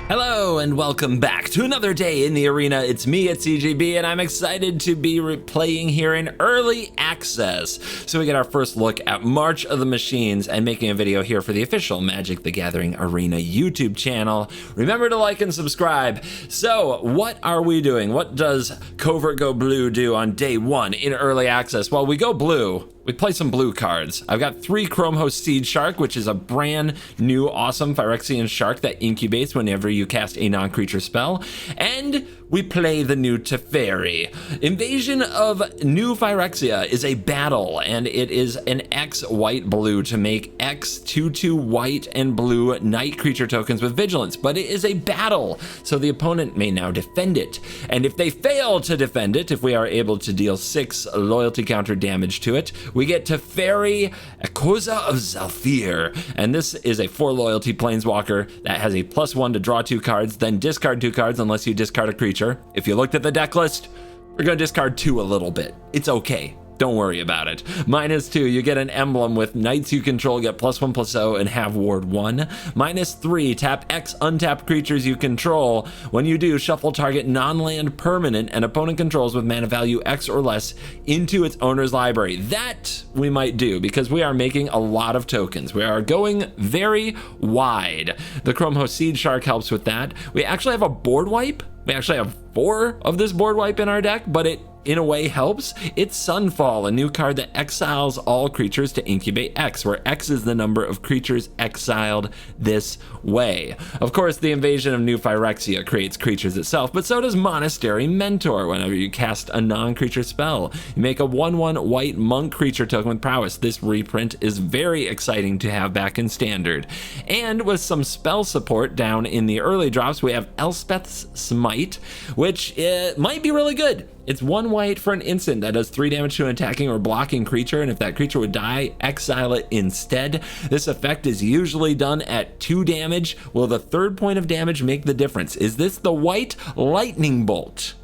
Hello and welcome back to another day in the arena. It's me at CGB and I'm excited to be playing here in early access. So we get our first look at March of the Machines and making a video here for the official Magic the Gathering Arena YouTube channel. Remember to like and subscribe. So what are we doing? What does CovertGoBlue do on day one in early access? Well, we go blue. We play some blue cards. I've got 3 Chrome Host Seed Shark, which is a brand new awesome Phyrexian shark that incubates whenever you cast a non-creature spell. And we play the new Teferi. Invasion of New Phyrexia is a battle, and it is an X white blue to make X 2/2 white and blue night creature tokens with vigilance. But it is a battle, so the opponent may now defend it. And if they fail to defend it, if we are able to deal 6 loyalty counter damage to it, we get Teferi, Echoza of Zhalfir, and this is a 4 loyalty Planeswalker that has a +1 to draw 2 cards, then discard 2 cards unless you discard a creature. If you looked at the deck list, we're gonna discard 2 a little bit. It's okay. Don't worry about it. -2, you get an emblem with knights you control get +1/+0 and have ward 1. -3, tap X untapped creatures you control. When you do, shuffle target non-land permanent and opponent controls with mana value X or less into its owner's library. That we might do because we are making a lot of tokens. We are going very wide. The Chrome Host Seed Shark helps with that. We actually have a board wipe. We actually have 4 of this board wipe in our deck, but it in a way helps. It's Sunfall, a new card that exiles all creatures to incubate X, where X is the number of creatures exiled this way. Of course, the Invasion of New Phyrexia creates creatures itself, but so does Monastery Mentor whenever you cast a non-creature spell. You make a 1/1 white monk creature token with prowess. This reprint is very exciting to have back in standard. And with some spell support down in the early drops, we have Elspeth's Smite, which might be really good. It's 1 white for an instant that does 3 damage to an attacking or blocking creature, and if that creature would die, exile it instead. This effect is usually done at 2 damage. Will the 3rd point of damage make the difference? Is this the white lightning bolt?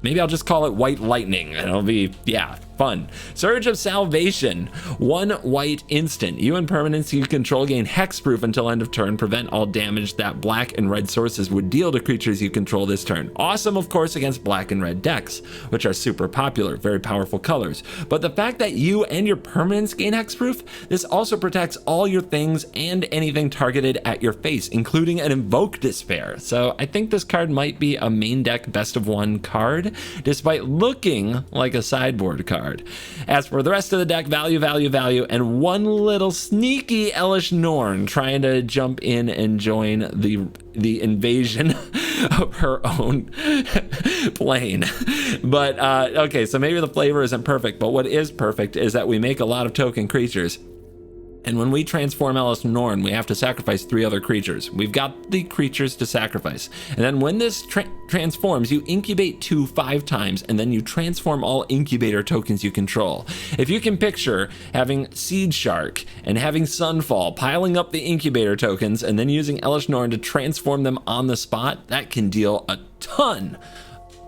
Maybe I'll just call it White Lightning, and it'll be, yeah, fun. Surge of Salvation, 1 white instant. You and permanents you control gain hexproof until end of turn. Prevent all damage that black and red sources would deal to creatures you control this turn. Awesome, of course, against black and red decks, which are super popular, very powerful colors. But the fact that you and your permanents gain hexproof, this also protects all your things and anything targeted at your face, including an Invoke Despair. So I think this card might be a main deck best of 1 card, despite looking like a sideboard card. As for the rest of the deck, value, and one little sneaky Elish Norn trying to jump in and join the invasion of her own plane. But okay, so maybe the flavor isn't perfect, but what is perfect is that we make a lot of token creatures. And when we transform Elish Norn, we have to sacrifice 3 other creatures. We've got the creatures to sacrifice. And then when this transforms, you incubate 2 5 times, and then you transform all incubator tokens you control. If you can picture having Seed Shark and having Sunfall, piling up the incubator tokens, and then using Elish Norn to transform them on the spot, that can deal a ton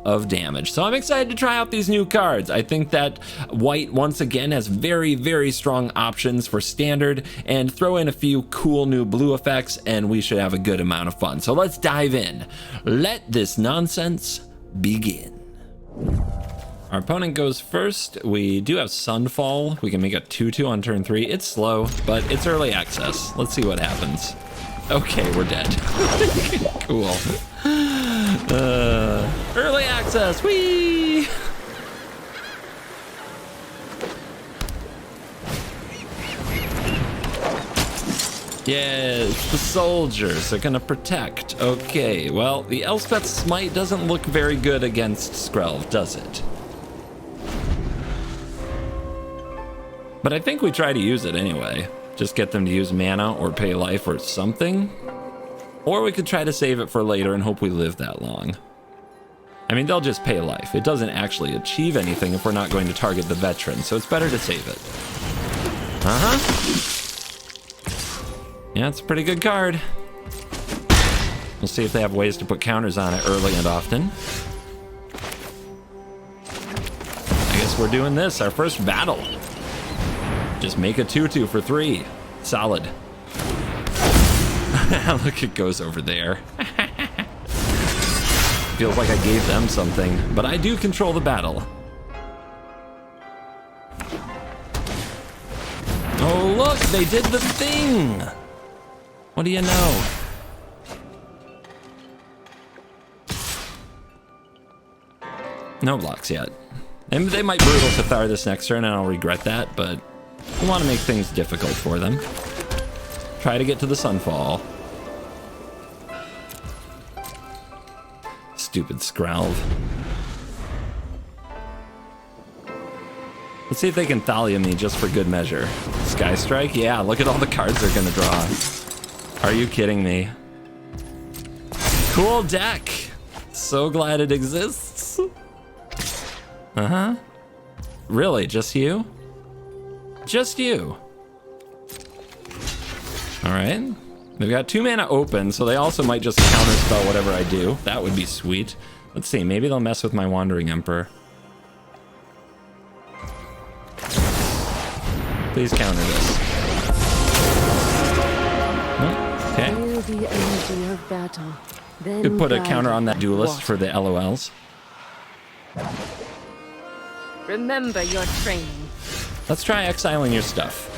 of damage. So I'm excited to try out these new cards. I think that white once again has very, very strong options for standard, and throw in a few cool new blue effects and we should have a good amount of fun. So let's dive in. Let this nonsense begin. Our opponent goes first. We do have Sunfall. We can make a 2/2 on turn 3. It's slow, but it's early access. Let's see what happens. Okay, we're dead. Cool. Early access, whee! Yes, the soldiers are gonna protect. Okay, well, the Elspeth's Smite doesn't look very good against Skrelv, does it? But I think we try to use it anyway. Just get them to use mana or pay life or something. Or we could try to save it for later and hope we live that long. I mean, they'll just pay life. It doesn't actually achieve anything if we're not going to target the veteran, so it's better to save it. Yeah, it's a pretty good card. We'll see if they have ways to put counters on it early and often. I guess we're doing this, our first battle. Just make a 2/2 for 3. Solid. Look, it goes over there. Feels like I gave them something, but I do control the battle. Oh, look, they did the thing. What do you know? No blocks yet. And they might brutal Teferi this next turn, and I'll regret that, but I want to make things difficult for them. Try to get to the Sunfall. Stupid Skralv. Let's see if they can Thalia me just for good measure. Sky Strike? Yeah, look at all the cards they're gonna draw. Are you kidding me? Cool deck. So glad it exists. Uh-huh. Really, just you? Just you. All right. They've got 2 mana open, so they also might just counterspell whatever I do. That would be sweet. Let's see, maybe they'll mess with my Wandering Emperor. Please counter this. Okay. Could put a counter on that Duelist for the LOLs. Remember your training. Let's try exiling your stuff.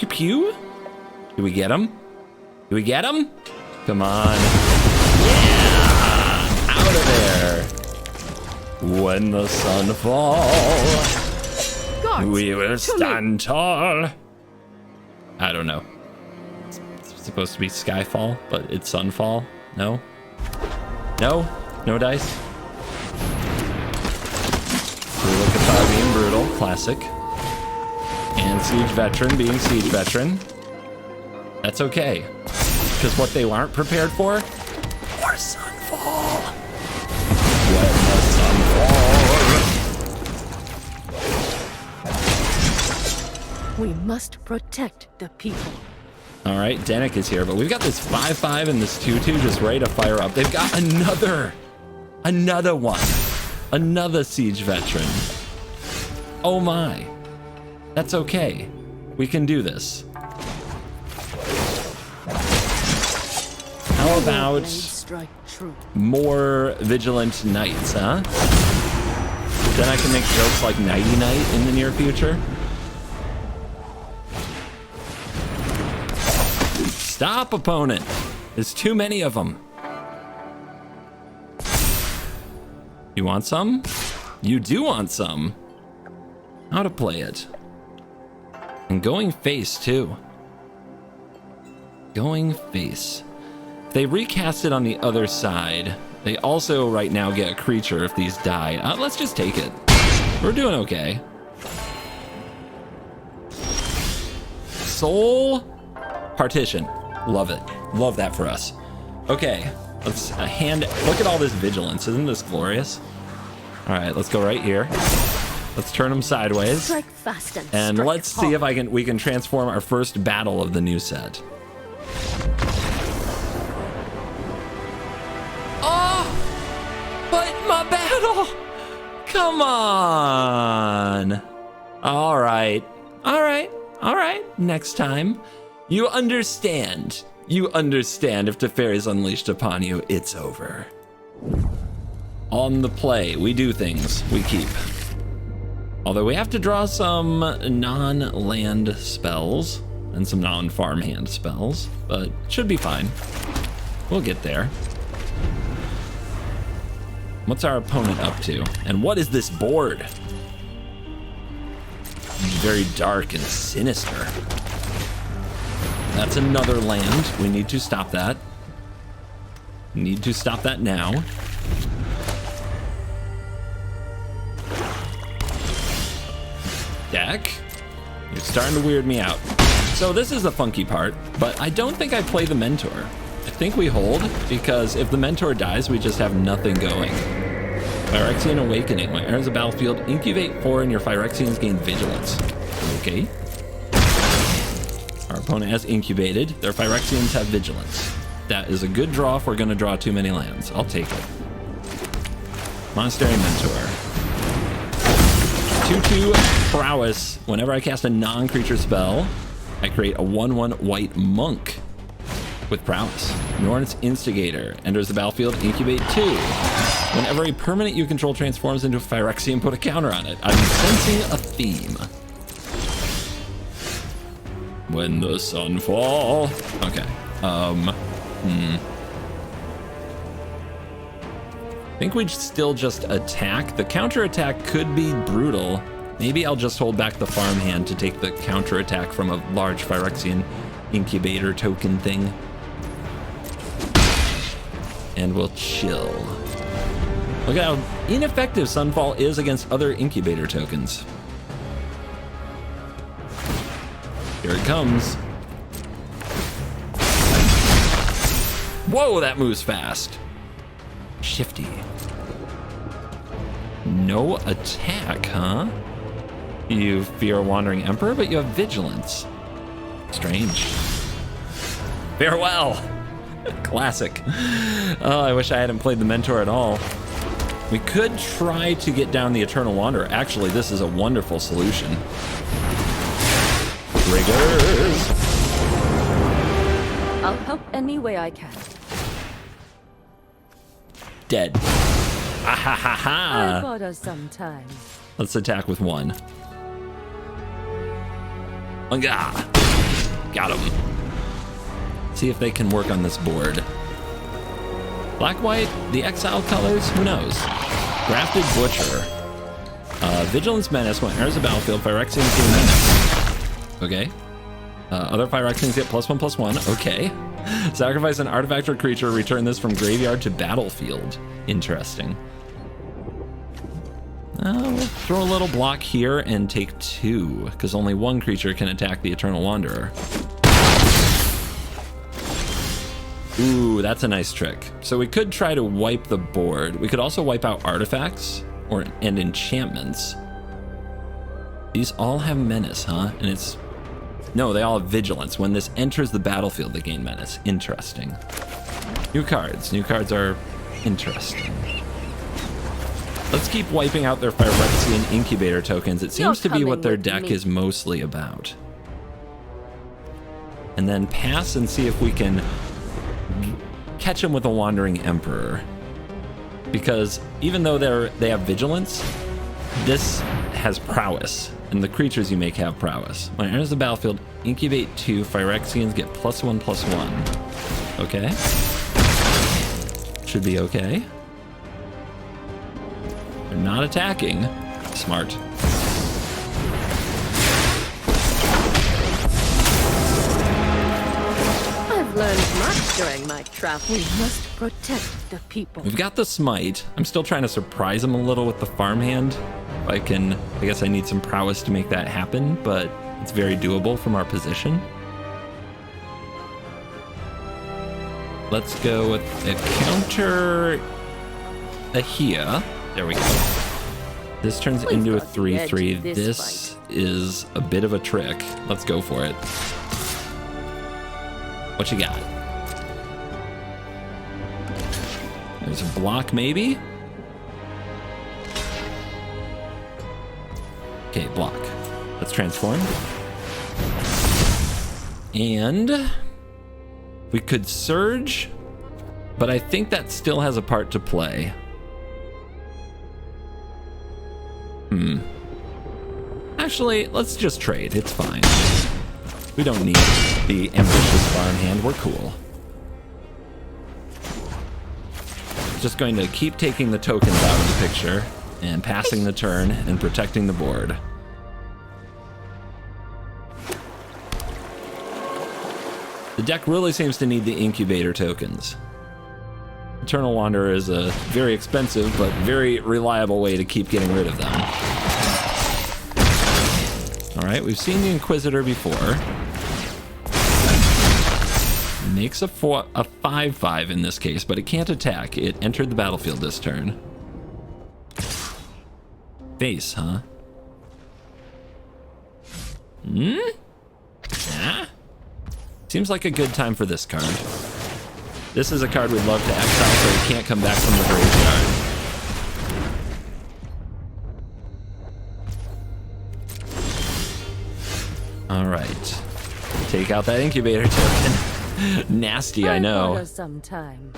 Pew? Do we get him? Do we get him? Come on. Yeah! Out of there. When the sun falls, we will stand tall. I don't know. It's supposed to be Skyfall, but it's Sunfall. No? No? No dice? Brutal Cathar being brutal. Classic. And Siege Veteran being Siege Veteran. That's okay. Because what they aren't prepared for? More Sunfall. When the sun falls. We must protect the people. All right, Denick is here, but we've got this 5/5 and this 2/2 just ready to fire up. They've got another one. Another Siege Veteran. Oh my. That's okay. We can do this. How about more Vigilant Knights, huh? Then I can make jokes like Nighty Night in the near future. Stop, opponent. There's too many of them. You want some? You do want some. How to play it. And going face, too. Going face. If they recast it on the other side, they also right now get a creature if these die. Let's just take it. We're doing okay. Soul Partition. Love it. Love that for us. Okay. Let's look at all this vigilance. Isn't this glorious? All right, let's go right here. Let's turn them sideways. Strike fast and let's see if we can transform our first battle of the new set. Oh, but my battle. Come on. All right. Next time, you understand. You understand if Teferi is unleashed upon you, it's over. On the play, we do things. We keep. Although we have to draw some non-land spells and some non-farm hand spells, but should be fine. We'll get there. What's our opponent up to? And what is this board? Very dark and sinister. That's another land. We need to stop that. Need to stop that now. Deck, you're starting to weird me out. So this is the funky part, but I don't think I play the Mentor. I think we hold, because if the Mentor dies, we just have nothing going. Phyrexian Awakening. When it enters the battlefield, incubate 4 and your Phyrexians gain Vigilance. Okay. Our opponent has incubated. Their Phyrexians have Vigilance. That is a good draw if we're going to draw too many lands. I'll take it. Monastery Mentor. 2/2 prowess. Whenever I cast a non-creature spell, I create a 1/1 white monk with prowess. Norn's Instigator enters the battlefield, incubate 2. Whenever a permanent you control transforms into a Phyrexia, put a counter on it. I'm sensing a theme. When the sun fall. Okay. I think we'd still just attack. The counter attack could be brutal. Maybe I'll just hold back the farmhand to take the counter attack from a large Phyrexian incubator token thing. And we'll chill. Look at how ineffective Sunfall is against other incubator tokens. Here it comes. Whoa, that moves fast. Shifty. No attack, huh? You fear a Wandering Emperor, but you have Vigilance. Strange. Farewell. Classic. Oh, I wish I hadn't played the Mentor at all. We could try to get down the Eternal Wanderer. Actually, this is a wonderful solution. Triggers. I'll help any way I can. Dead. Ah ha ha ha. I bought us some time. Let's attack with 1. Got him. See if they can work on this board. Black-white, the exile colors, who knows? Grafted Butcher. Vigilance Menace, when enters the battlefield, Phyrexians gain menace. Okay. Other Phyrexians get +1/+1, okay. Sacrifice an artifact or creature, return this from graveyard to battlefield. Interesting. We'll throw a little block here and take 2, because only 1 creature can attack the Eternal Wanderer. Ooh, that's a nice trick. So we could try to wipe the board. We could also wipe out artifacts and enchantments. These all have menace, huh? And it's... No, they all have vigilance. When this enters the battlefield, they gain menace. Interesting. New cards. New cards are interesting. Let's keep wiping out their Phyrexian incubator tokens. It seems to be what their deck is mostly about. And then pass and see if we can catch them with a Wandering Emperor. Because even though they have vigilance, this has prowess, and the creatures you make have prowess. When it enters the battlefield, incubate 2, Phyrexians get +1/+1. Okay. Should be okay. They're not attacking. Smart. I've learned much during my travel. We must protect the people. We've got the Smite. I'm still trying to surprise them a little with the farmhand. I guess I need some prowess to make that happen, but it's very doable from our position. Let's go with a counter Ahia. There we go. This turns into a 3/3. This is a bit of a trick. Let's go for it. What you got? There's a block, maybe? Okay, block. Let's transform. And we could surge, but I think that still has a part to play. Actually, let's just trade. It's fine. We don't need the ambitious farmhand. We're cool. Just going to keep taking the tokens out of the picture and passing the turn and protecting the board. The deck really seems to need the incubator tokens. Eternal Wanderer is a very expensive but very reliable way to keep getting rid of them. All right, we've seen the Inquisitor before. Makes a 5/5 in this case, but it can't attack. It entered the battlefield this turn. Face, huh? Seems like a good time for this card. This is a card we'd love to exile so it can't come back from the graveyard. All right. Take out that incubator token. Nasty, I know. Sometime.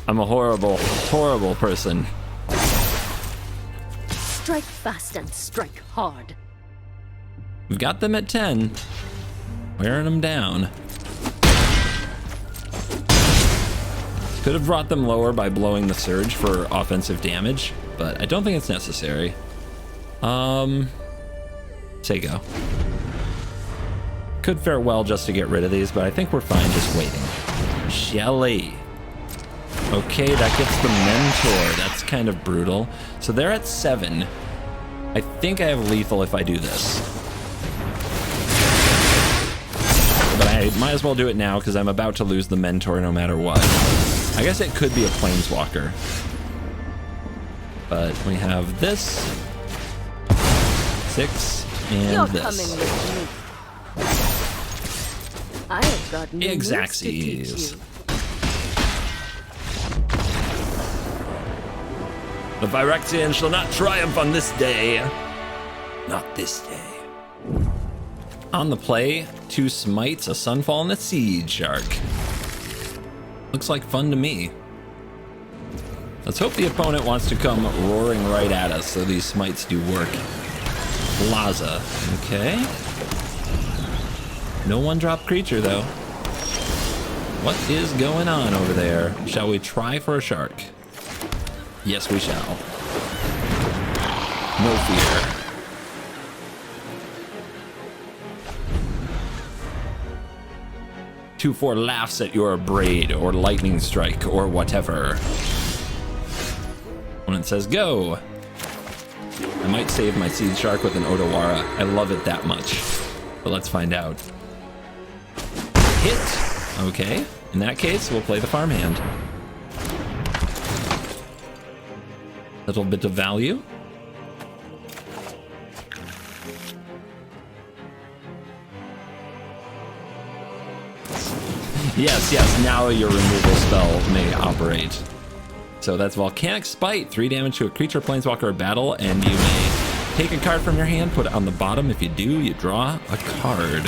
I'm a horrible, horrible person. Strike fast and strike hard. We've got them at 10. Wearing them down. Could have brought them lower by blowing the surge for offensive damage, but I don't think it's necessary. Say go. Could fare well just to get rid of these, but I think we're fine just waiting. Shelly. Okay, that gets the mentor. That's kind of brutal. So they're at 7. I think I have lethal if I do this. But I might as well do it now because I'm about to lose the mentor no matter what. I guess it could be a Planeswalker. But we have this. 6 and You're this. coming with me. I have got new moves to teach Exaxes. you. The Phyrexian shall not triumph on this day. Not this day. On the play, 2 smites, a sunfall, and a seed shark. Looks like fun to me. Let's hope the opponent wants to come roaring right at us so these smites do work. Plaza. Okay. No one-drop creature, though. What is going on over there? Shall we try for a shark? Yes, we shall. No fear. Two 4 laughs at your braid or lightning strike or whatever. When it says go, I might save my seed shark with an Odawara. I love it that much. But let's find out. Hit. Okay. In that case, we'll play the farmhand. Little bit of value. Yes, now your removal spell may operate. So that's Volcanic Spite, 3 damage to a creature, planeswalker, or battle, and you may take a card from your hand, put it on the bottom. If you do, you draw a card.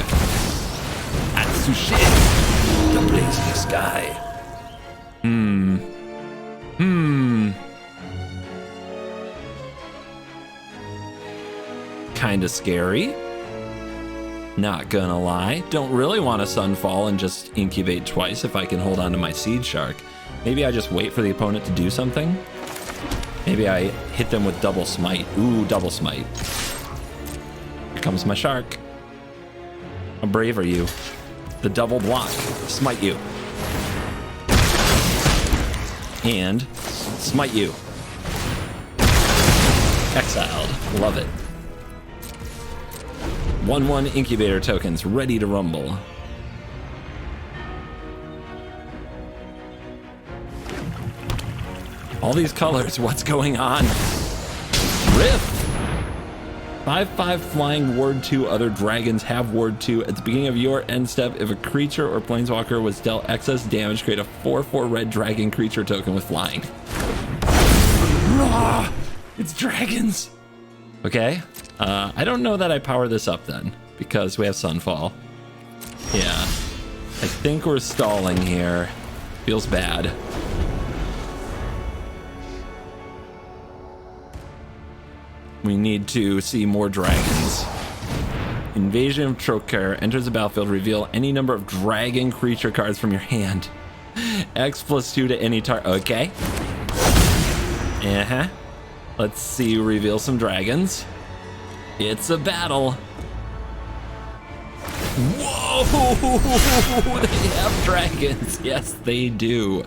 Atsushi, the blazing sky. Kinda scary. Not gonna lie. Don't really want a Sunfall and just incubate twice if I can hold on to my Seed Shark. Maybe I just wait for the opponent to do something. Maybe I hit them with Double Smite. Ooh, Double Smite. Here comes my Shark. How brave are you? The double block. Smite you. And smite you. Exiled. Love it. 1/1 incubator tokens ready to rumble. All these colors, what's going on? Rift! 5/5 flying ward 2, other dragons have ward 2. At the beginning of your end step, if a creature or planeswalker was dealt excess damage, create a 4/4 red dragon creature token with flying. Rawr! It's dragons! Okay. I don't know that I power this up then, because we have Sunfall. Yeah. I think we're stalling here. Feels bad. We need to see more dragons. Invasion of Phyrexia enters the battlefield. Reveal any number of dragon creature cards from your hand. X+2 to any target. Okay. Uh-huh. Let's see you reveal some dragons. It's a battle. Whoa! They have dragons. Yes, they do.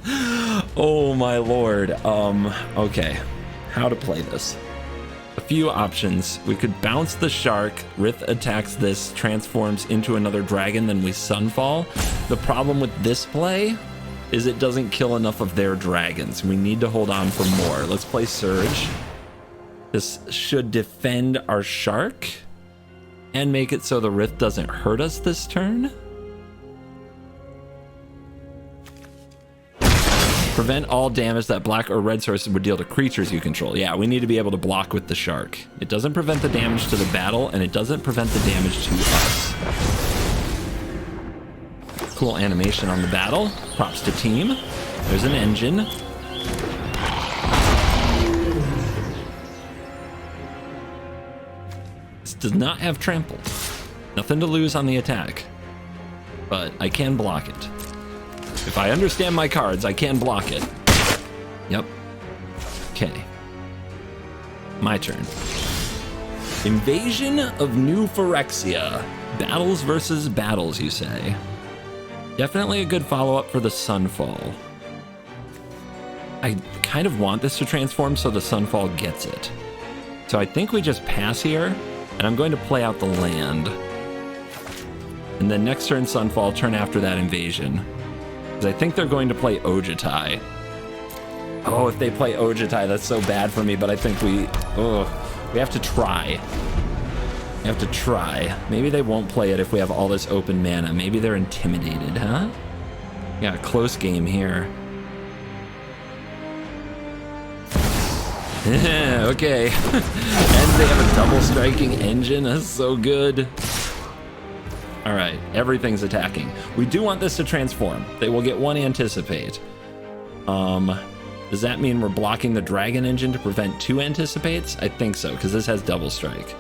Oh my lord. Okay. How to play this? A few options. We could bounce the shark. Rith attacks this, transforms into another dragon, then we Sunfall. The problem with this play is it doesn't kill enough of their dragons. We need to hold on for more. Let's play Surge. This should defend our shark and make it so the Rift doesn't hurt us this turn. Prevent all damage that black or red sources would deal to creatures you control. Yeah, we need to be able to block with the shark. It doesn't prevent the damage to the battle, and it doesn't prevent the damage to us. Cool animation on the battle. Props to team. There's an engine. This does not have trample. Nothing to lose on the attack. But I can block it. If I understand my cards, I can block it. Yep. Okay. My turn. Invasion of New Phyrexia. Battles versus battles, you say. Definitely a good follow-up for the Sunfall. I kind of want this to transform so the Sunfall gets it. So I think we just pass here, and I'm going to play out the land. And then next turn Sunfall, turn after that Invasion. Because I think they're going to play Ojutai. Oh, if they play Ojutai, that's so bad for me, but I think we have to try. We have to try. Maybe they won't play it if we have all this open mana. Maybe they're intimidated, huh? Yeah, close game here. Okay. And they have a double striking engine. That's so good. All right, everything's attacking. We do want this to transform. They will get one Anticipate. Does that mean we're blocking the dragon engine to prevent two Anticipates? I think so, because this has double strike.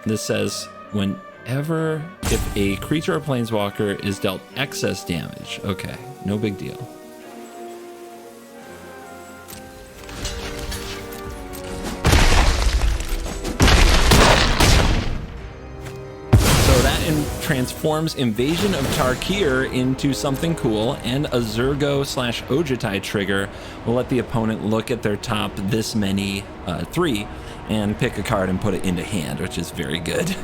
This says, whenever, if a creature or planeswalker is dealt excess damage. Okay, no big deal. So that transforms Invasion of Tarkir into something cool, and a Zurgo/Ojutai trigger will let the opponent look at their top this many, 3, and pick a card and put it into hand, which is very good.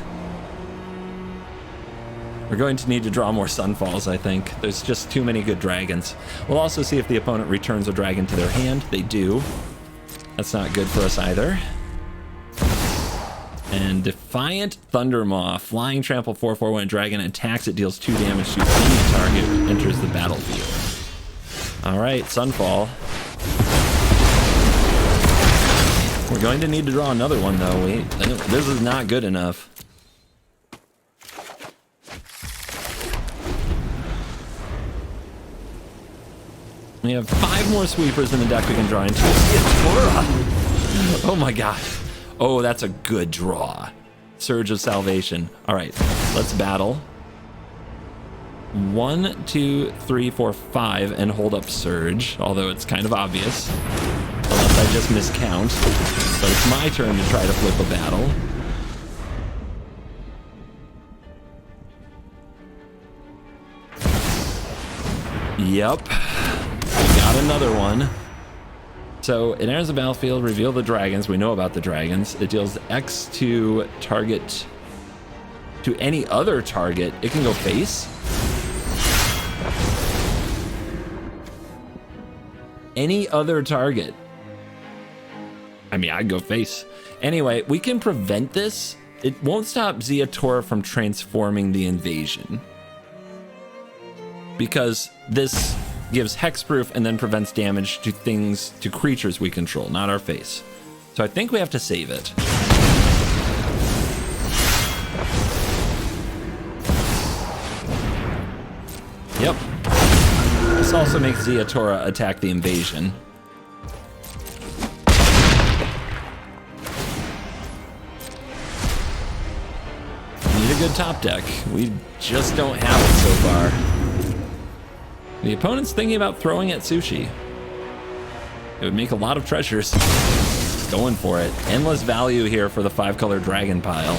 We're going to need to draw more Sunfalls, I think. There's just too many good dragons. We'll also see if the opponent returns a dragon to their hand. They do. That's not good for us either. And Defiant Thundermaw. Flying trample 4/4 when a dragon attacks, it deals 2 damage to any target that enters the battlefield. Alright, Sunfall. We're going to need to draw another one, though. This is not good enough. We have 5 more sweepers in the deck we can draw into. Oh my god. Oh, that's a good draw. Surge of Salvation. All right, let's battle. 1, 2, 3, 4, 5, and hold up Surge, although it's kind of obvious. Unless I just miscount. But it's my turn to try to flip a battle. Yep. We got another one. So it enters the battlefield, reveal the dragons. We know about the dragons. It deals X to target, to any other target. It can go face. Any other target. I mean, I'd go face. Anyway, we can prevent this. It won't stop Ziatora from transforming the invasion, because this gives hexproof and then prevents damage to things, to creatures we control, not our face. So I think we have to save it. Yep. This also makes Ziatora attack the invasion. Need a good top deck. We just don't have it so far. The opponent's thinking about throwing at Sushi. It would make a lot of treasures. Going for it. Endless value here for the 5-color dragon pile.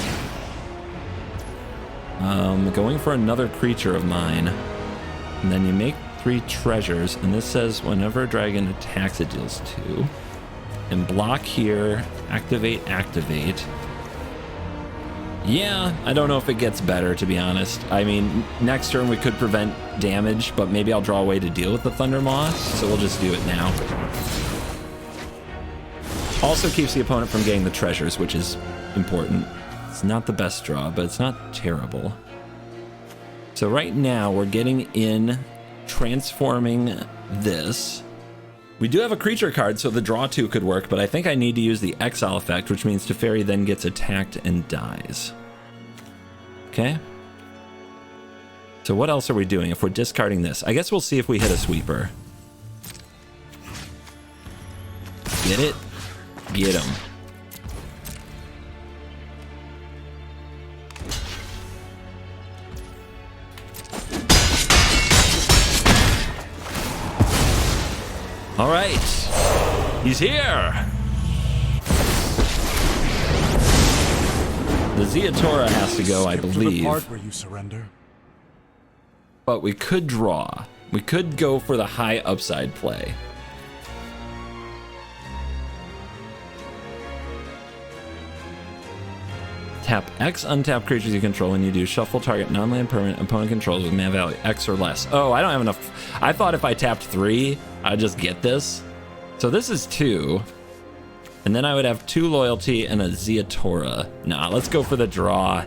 Going for another creature of mine. And then you make 3 treasures, and this says whenever a dragon attacks, it deals 2. And block here, activate, activate. Yeah, I don't know if it gets better, to be honest. I mean, next turn we could prevent damage, but maybe I'll draw a way to deal with the Thundermaw, so we'll just do it now. Also keeps the opponent from getting the treasures, which is important. It's not the best draw, but it's not terrible. So right now we're getting in transforming this. We do have a creature card, so the draw 2 could work, but I think I need to use the exile effect, which means Teferi then gets attacked and dies. Okay. So what else are we doing if we're discarding this? I guess we'll see if we hit a sweeper. Get it? Get him. All right, he's here. The Zeatora has to go, I believe. The part where you surrender. But we could draw. We could go for the high upside play. Tap X untap creatures you control when you do. Shuffle target non-land permanent opponent controls with mana value X or less. Oh, I don't have enough. I thought if I tapped 3, I'd just get this. So this is 2. And then I would have 2 loyalty and a Zeatora. Nah, let's go for the draw.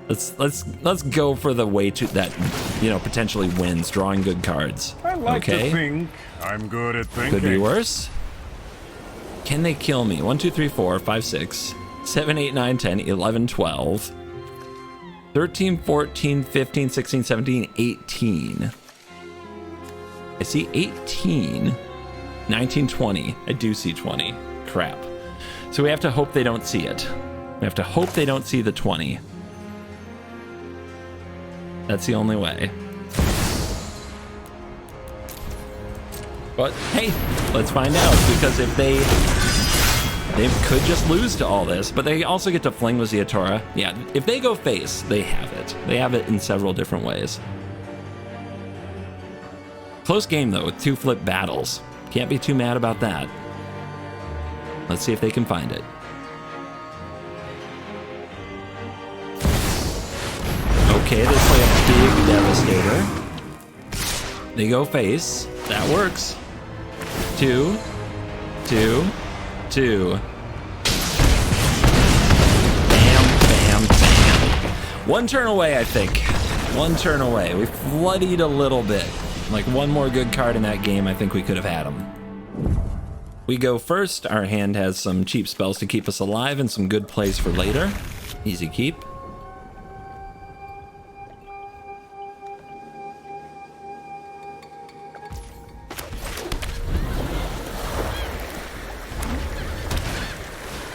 Let's go for the way to that, you know, potentially wins, drawing good cards. I like to think I'm good at thinking. Could be worse. Can they kill me? 1, 2, 3, 4, 5, 6, 7, 8, 9, 10, 11, 12, 13, 14, 15, 16, 17, 18. I see 18, 19, 20. I do see 20. Crap. So we have to hope they don't see it. We have to hope they don't see the 20. That's the only way. But hey, let's find out, because if they could just lose to all this, but they also get to fling with Zeatora. Yeah, if they go face, they have it. They have it in several different ways. Close game though, with 2 flip battles. Can't be too mad about that. Let's see if they can find it. Okay, they play a big Devastator. They go face. That works. 2, 2, 2. Bam, bam, bam. 1 turn away, I think. 1 turn away. We floodied a little bit. Like 1 more good card in that game, I think we could have had him. We go first. Our hand has some cheap spells to keep us alive and some good plays for later. Easy keep.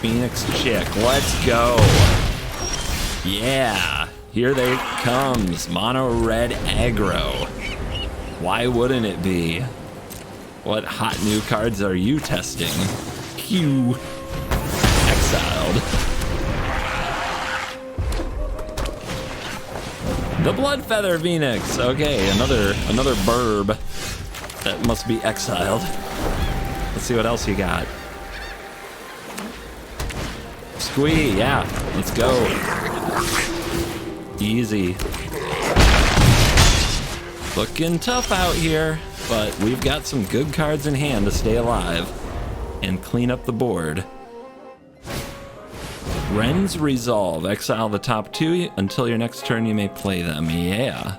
Phoenix Chick, let's go. Yeah, here they comes. Mono red aggro. Why wouldn't it be? What hot new cards are you testing? Q. Exiled. The Bloodfeather Phoenix. Okay, another burb that must be exiled. Let's see what else you got. Squee, yeah, let's go. Easy. Looking tough out here, but we've got some good cards in hand to stay alive and clean up the board. Ren's Resolve. Exile the top 2 until your next turn you may play them. Yeah.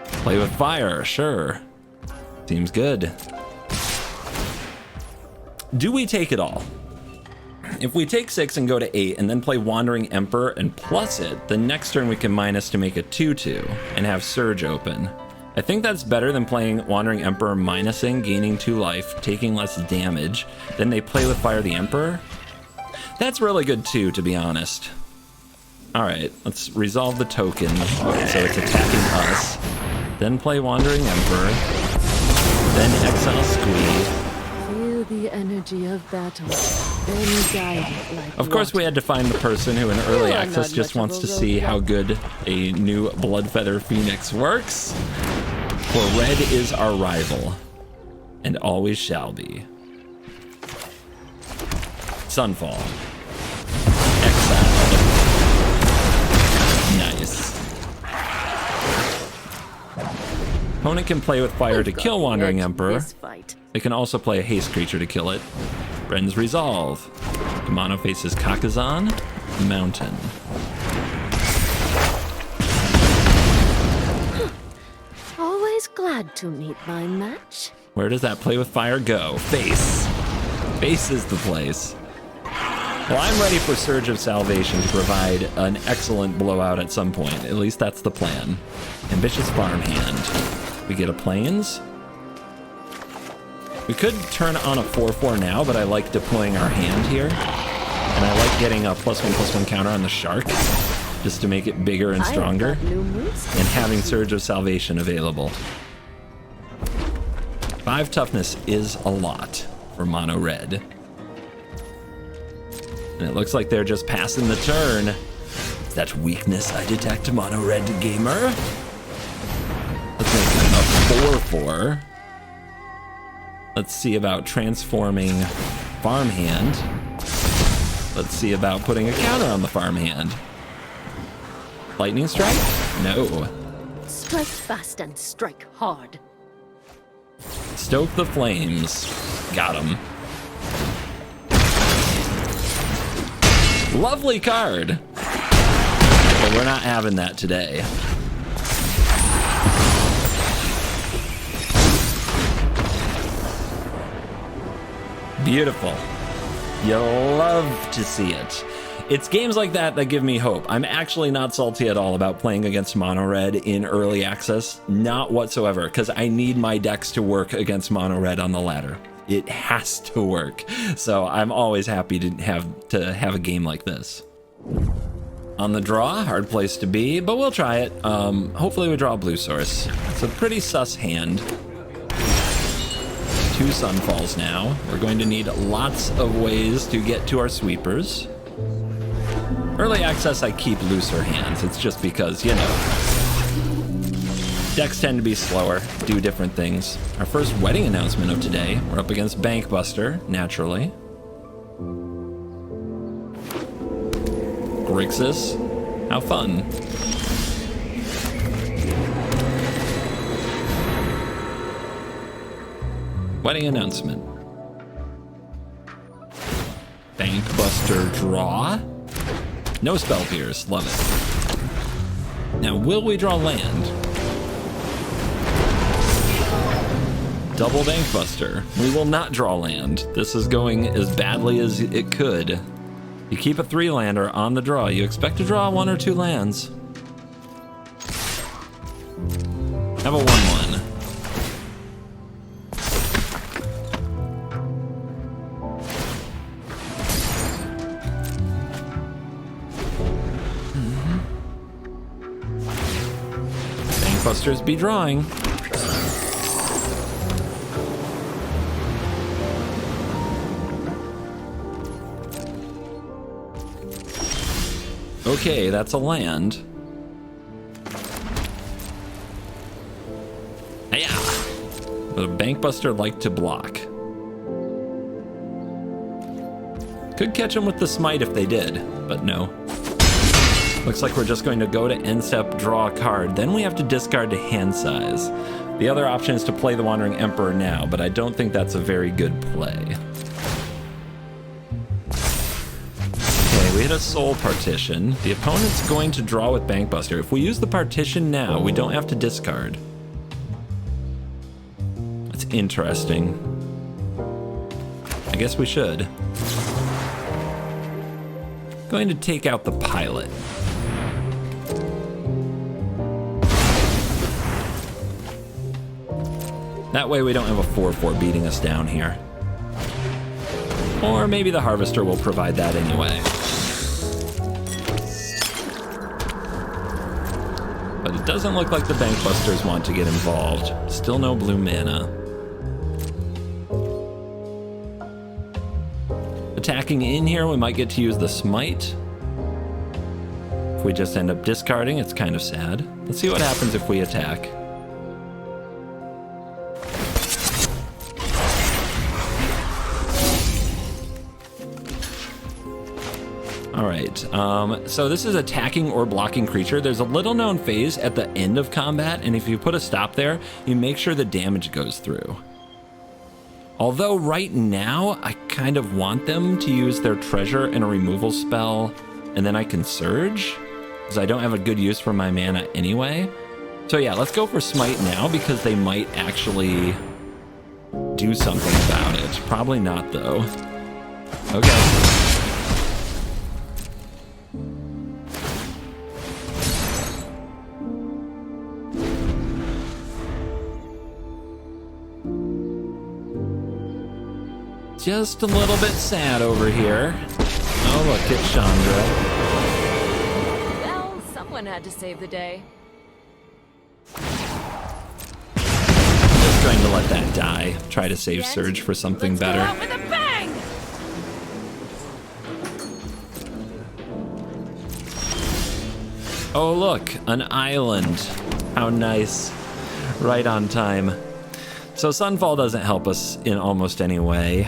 Play with fire, sure. Seems good. Do we take it all? If we take 6 and go to 8 and then play Wandering Emperor and plus it, the next turn we can minus to make a 2/2 and have Surge open. I think that's better than playing Wandering Emperor minusing, gaining 2 life, taking less damage. Then they play with Fire the Emperor. That's really good too, to be honest. Alright, let's resolve the token so it's attacking us. Then play Wandering Emperor. Then exile Squee. Feel the energy of battle, then guide it like Of course, we had to find the person who in early You are access not just much wants of a to see robot. how good a new Bloodfeather Phoenix works. For red is our rival, and always shall be. Sunfall. Exiled. Nice. Opponent can play with fire to We've got kill the Wandering edge in Emperor. this fight. They can also play a haste creature to kill it. Ren's Resolve. The mono faces Kakazan, Mountain. Always glad glad to meet my match. Where does that play with fire go? Face. Face is the place. Well, I'm ready for Surge of Salvation to provide an excellent blowout at some point. At least that's the plan. Ambitious Farmhand. We get a Plains. We could turn on a 4/4 now, but I like deploying our hand here. And I like getting a +1/+1 counter on the Shark, just to make it bigger and stronger. And having Surge of Salvation available. 5 toughness is a lot for mono red. And it looks like they're just passing the turn. Is that weakness I detect, mono red gamer? Let's make it a 4/4. Let's see about transforming Farmhand. Let's see about putting a counter on the Farmhand. Lightning Strike? No. Strike fast and strike hard. Stoke the Flames. Got him. Lovely card. But we're not having that today. Beautiful. You'll love to see it. It's games like that that give me hope. I'm actually not salty at all about playing against mono red in early access. Not whatsoever, because I need my decks to work against mono red on the ladder. It has to work. So I'm always happy to have a game like this. On the draw, hard place to be, but we'll try it. Hopefully we draw a blue source. It's a pretty sus hand. 2 Sunfalls now. We're going to need lots of ways to get to our sweepers. Early access, I keep looser hands. It's just because, you know, decks tend to be slower, do different things. Our first wedding announcement of today. We're up against Bankbuster, naturally. Grixis. How fun. Wedding announcement. Bankbuster draw. No Spell Pierce, love it. Now, will we draw land? Double Bankbuster. We will not draw land. This is going as badly as it could. You keep a 3-lander on the draw. You expect to draw 1 or 2 lands. Have a 1/1. Bankbusters be drawing. Okay, that's a land. Yeah. But a Bankbuster like to block. Could catch him with the Smite if they did, but no. Looks like we're just going to go to end step, draw a card, then we have to discard to hand size. The other option is to play the Wandering Emperor now, but I don't think that's a very good play. We hit a Soul Partition. The opponent's going to draw with Bankbuster. If we use the Partition now, we don't have to discard. That's interesting. I guess we should. Going to take out the Pilot. That way we don't have a 4/4 beating us down here. Or maybe the Harvester will provide that anyway. But it doesn't look like the Bankbusters want to get involved. Still no blue mana. Attacking in here, we might get to use the Smite. If we just end up discarding, it's kind of sad. Let's see what happens if we attack. All right, so this is attacking or blocking creature. There's a little known phase at the end of combat, and if you put a stop there, you make sure the damage goes through. Although right now, I kind of want them to use their treasure and a removal spell, and then I can surge, because I don't have a good use for my mana anyway. So yeah, let's go for Smite now because they might actually do something about it. Probably not though. Okay. Just a little bit sad over here. Oh, look, it's Chandra. Well, someone had to save the day. Just going to let that die. Try to save Surge for something better. Let's go out with a bang! Oh, look, an island. How nice. Right on time. So Sunfall doesn't help us in almost any way.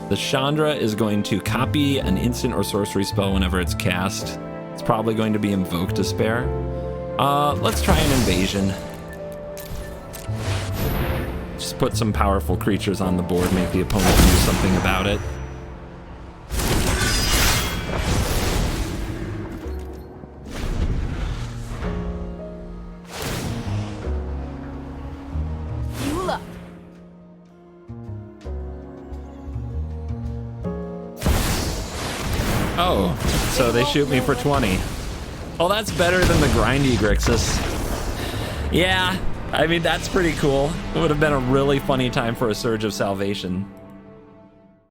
The Chandra is going to copy an instant or sorcery spell whenever it's cast. It's probably going to be Invoke Despair. Let's try an Invasion. Just put some powerful creatures on the board, make the opponent do something about it. Oh, so they shoot me for 20. Oh, that's better than the grindy Grixis. Yeah, I mean, that's pretty cool. It would have been a really funny time for a Surge of Salvation.